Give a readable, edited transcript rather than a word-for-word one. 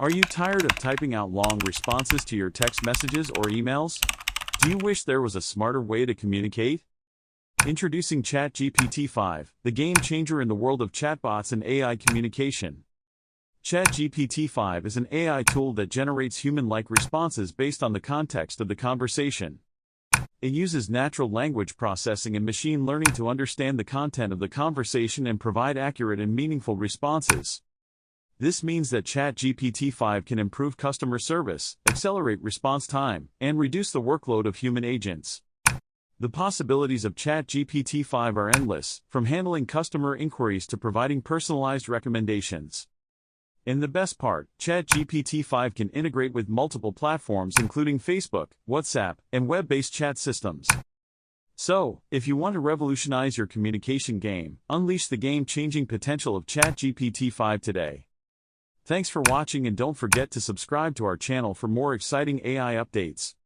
Are you tired of typing out long responses to your text messages or emails? Do you wish there was a smarter way to communicate? Introducing ChatGPT-5, the game changer in the world of chatbots and AI communication. ChatGPT-5 is an AI tool that generates human-like responses based on the context of the conversation. It uses natural language processing and machine learning to understand the content of the conversation and provide accurate and meaningful responses. This means that ChatGPT-5 can improve customer service, accelerate response time, and reduce the workload of human agents. The possibilities of ChatGPT-5 are endless, from handling customer inquiries to providing personalized recommendations. And the best part, ChatGPT-5 can integrate with multiple platforms including Facebook, WhatsApp, and web-based chat systems. So, if you want to revolutionize your communication game, unleash the game-changing potential of ChatGPT-5 today. Thanks for watching, and don't forget to subscribe to our channel for more exciting AI updates.